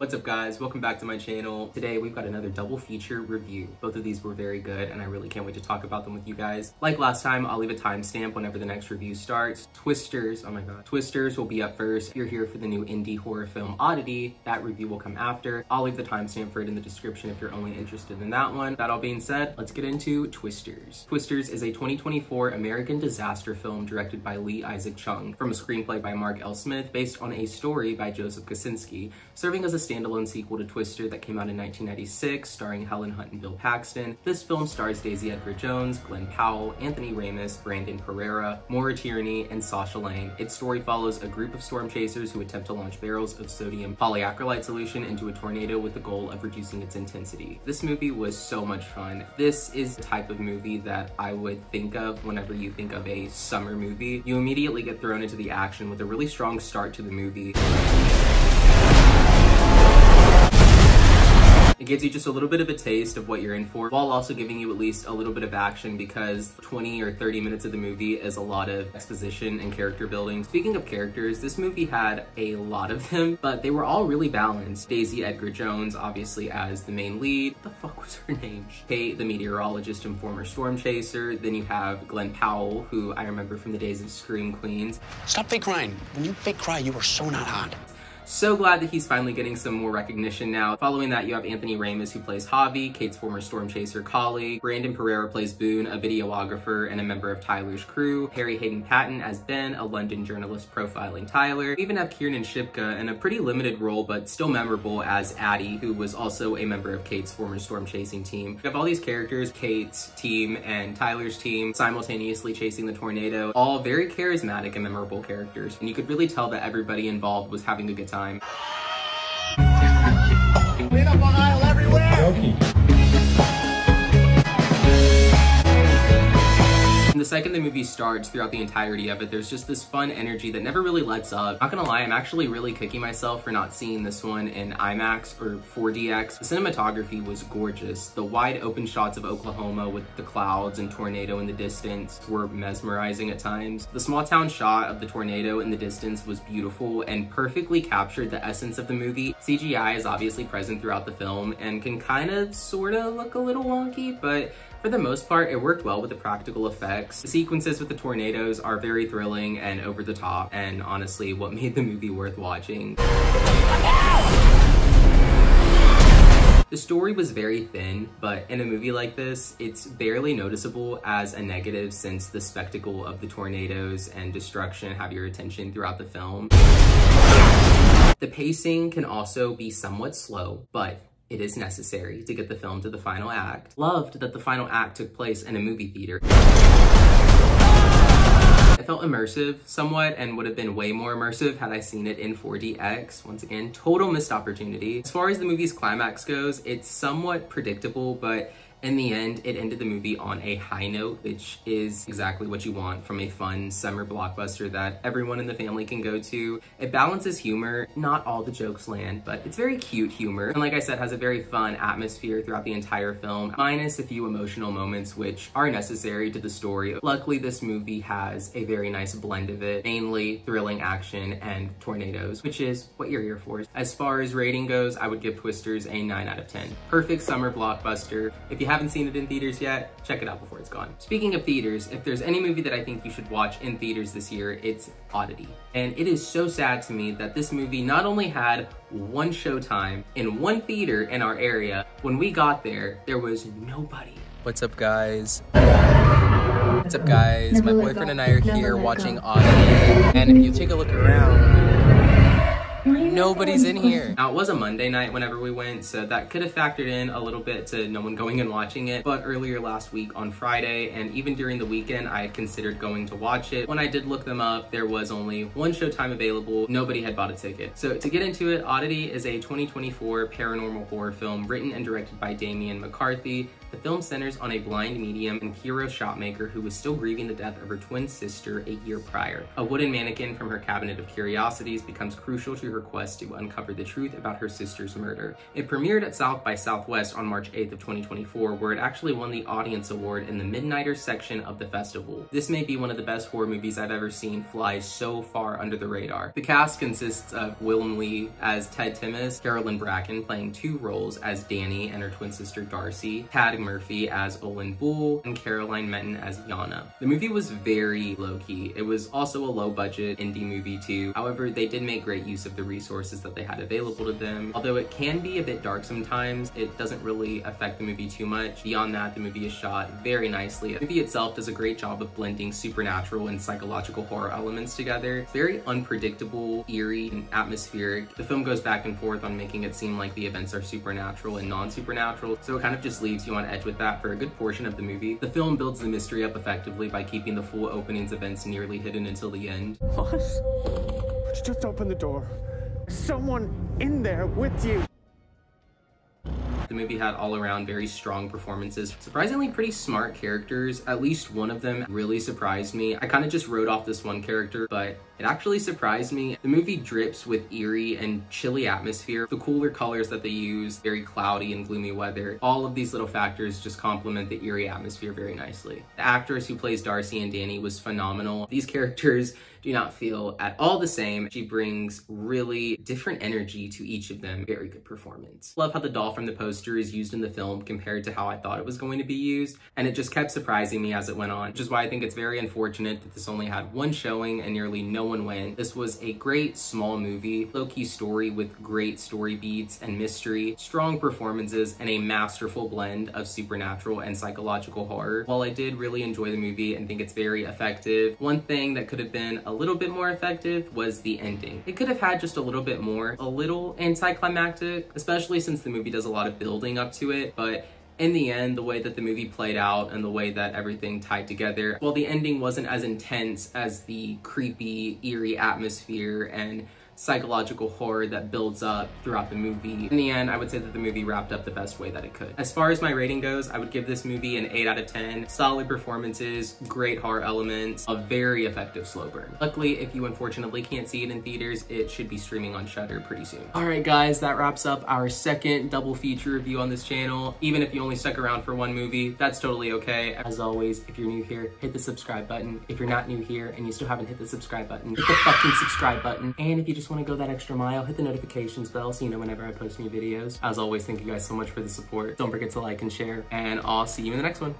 What's up guys, welcome back to my channel. Today we've got another double feature review. Both of these were very good and I really can't wait to talk about them with you guys. Like last time, I'll leave a timestamp whenever the next review starts. Twisters, oh my god. Twisters will be up first. If you're here for the new indie horror film Oddity, that review will come after. I'll leave the timestamp for it in the description if you're only interested in that one. That all being said, let's get into Twisters. Twisters is a 2024 American disaster film directed by Lee Isaac Chung from a screenplay by Mark L. Smith based on a story by Joseph Kosinski, serving as a standalone sequel to Twister that came out in 1996, starring Helen Hunt and Bill Paxton. This film stars Daisy Edgar Jones, Glenn Powell, Anthony Ramos, Brandon Pereira, Maura Tierney, and Sasha Lane. Its story follows a group of storm chasers who attempt to launch barrels of sodium polyacrylate solution into a tornado with the goal of reducing its intensity. This movie was so much fun. This is the type of movie that I would think of whenever you think of a summer movie. You immediately get thrown into the action with a really strong start to the movie. It gives you just a little bit of a taste of what you're in for, while also giving you at least a little bit of action, because 20 or 30 minutes of the movie is a lot of exposition and character building. Speaking of characters, this movie had a lot of them, but they were all really balanced. Daisy Edgar Jones, obviously as the main lead. What the fuck was her name? Kate, the meteorologist and former storm chaser. Then you have Glenn Powell, who I remember from the days of Scream Queens. Stop fake crying. When you fake cry, you are so not hot. So glad that he's finally getting some more recognition now. Following that, you have Anthony Ramos, who plays Javi, Kate's former storm chaser colleague. Brandon Pereira plays Boone, a videographer and a member of Tyler's crew. Harry Hayden Patton as Ben, a London journalist profiling Tyler. We even have Kiernan Shipka in a pretty limited role, but still memorable, as Addie, who was also a member of Kate's former storm chasing team. You have all these characters, Kate's team and Tyler's team, simultaneously chasing the tornado. All very charismatic and memorable characters. And you could really tell that everybody involved was having a good time. Clean up on aisle everywhere! Okay. And the second the movie starts, throughout the entirety of it, there's just this fun energy that never really lets up. Not gonna lie, I'm actually really kicking myself for not seeing this one in IMAX or 4DX. The cinematography was gorgeous. The wide open shots of Oklahoma with the clouds and tornado in the distance were mesmerizing at times. The small town shot of the tornado in the distance was beautiful and perfectly captured the essence of the movie. CGI is obviously present throughout the film and can kind of sorta look a little wonky, but for the most part, it worked well with the practical effects. The sequences with the tornadoes are very thrilling and over the top, and honestly, what made the movie worth watching. The story was very thin, but in a movie like this, it's barely noticeable as a negative, since the spectacle of the tornadoes and destruction have your attention throughout the film. The pacing can also be somewhat slow, but it is necessary to get the film to the final act. Loved that the final act took place in a movie theater. It felt immersive somewhat, and would have been way more immersive had I seen it in 4DX. Once again, total missed opportunity. As far as the movie's climax goes, it's somewhat predictable, but in the end, it ended the movie on a high note, which is exactly what you want from a fun summer blockbuster that everyone in the family can go to. It balances humor. Not all the jokes land, but it's very cute humor. And like I said, has a very fun atmosphere throughout the entire film, minus a few emotional moments which are necessary to the story. Luckily, this movie has a very nice blend of it, mainly thrilling action and tornadoes, which is what you're here for. As far as rating goes, I would give Twisters a 9 out of 10. Perfect summer blockbuster. If you haven't seen it in theaters yet, check it out before it's gone. Speaking of theaters, if there's any movie that I think you should watch in theaters this year, it's Oddity. And it is so sad to me that this movie not only had one showtime in one theater in our area, when we got there, there was nobody. What's up, guys? What's up, guys? My boyfriend and I are here watching Oddity, and if you take a look around, nobody's in here. Now, it was a Monday night whenever we went, so that could have factored in a little bit to no one going and watching it. But earlier last week on Friday, and even during the weekend, I had considered going to watch it. When I did look them up, there was only one showtime available. Nobody had bought a ticket. So to get into it, Oddity is a 2024 paranormal horror film written and directed by Damian McCarthy, The film centers on a blind medium and hero shopmaker who was still grieving the death of her twin sister a year prior. A wooden mannequin from her cabinet of curiosities becomes crucial to her quest to uncover the truth about her sister's murder. It premiered at South by Southwest on March 8th of 2024, where it actually won the Audience Award in the Midnighter section of the festival. This may be one of the best horror movies I've ever seen fly so far under the radar. The cast consists of Willem Lee as Ted Timmis, Carolyn Bracken playing two roles as Danny and her twin sister Darcy, Tad Murphy as Olin Bull, and Caroline Menton as Yana. The movie was very low-key. It was also a low-budget indie movie too. However, they did make great use of the resources that they had available to them. Although it can be a bit dark sometimes, it doesn't really affect the movie too much. Beyond that, the movie is shot very nicely. The movie itself does a great job of blending supernatural and psychological horror elements together. It's very unpredictable, eerie, and atmospheric. The film goes back and forth on making it seem like the events are supernatural and non-supernatural, so it kind of just leaves you on edge with that for a good portion of the movie. The film builds the mystery up effectively by keeping the full opening's events nearly hidden until the end. What? Just open the door. There's someone in there with you. The movie had all around very strong performances, surprisingly pretty smart characters. At least one of them really surprised me. I kind of just wrote off this one character, but it actually surprised me. The movie drips with eerie and chilly atmosphere. The cooler colors that they use, very cloudy and gloomy weather, all of these little factors just complement the eerie atmosphere very nicely. The actress who plays Darcy and Danny was phenomenal. These characters do not feel at all the same. She brings really different energy to each of them. Very good performance. Love how the doll from the poster is used in the film compared to how I thought it was going to be used, and it just kept surprising me as it went on, which is why I think it's very unfortunate that this only had one showing and nearly no one went. This was a great small movie, low-key story with great story beats and mystery, strong performances, and a masterful blend of supernatural and psychological horror. While I did really enjoy the movie and think it's very effective, one thing that could have been a little bit more effective was the ending. It could have had just a little bit more, a little anticlimactic, especially since the movie does a lot of building up to it, but in the end, the way that the movie played out and the way that everything tied together, while the ending wasn't as intense as the creepy, eerie atmosphere and psychological horror that builds up throughout the movie, in the end, I would say that the movie wrapped up the best way that it could. As far as my rating goes, I would give this movie an 8 out of 10. Solid performances, great horror elements, a very effective slow burn. Luckily, if you unfortunately can't see it in theaters, it should be streaming on Shudder pretty soon. All right, guys, that wraps up our second double feature review on this channel. Even if you only stuck around for one movie, that's totally okay. As always, if you're new here, hit the subscribe button. If you're not new here and you still haven't hit the subscribe button, hit the fucking subscribe button. And if you just want to go that extra mile, hit the notifications bell so you know whenever I post new videos. As always, thank you guys so much for the support. Don't forget to like and share, and I'll see you in the next one.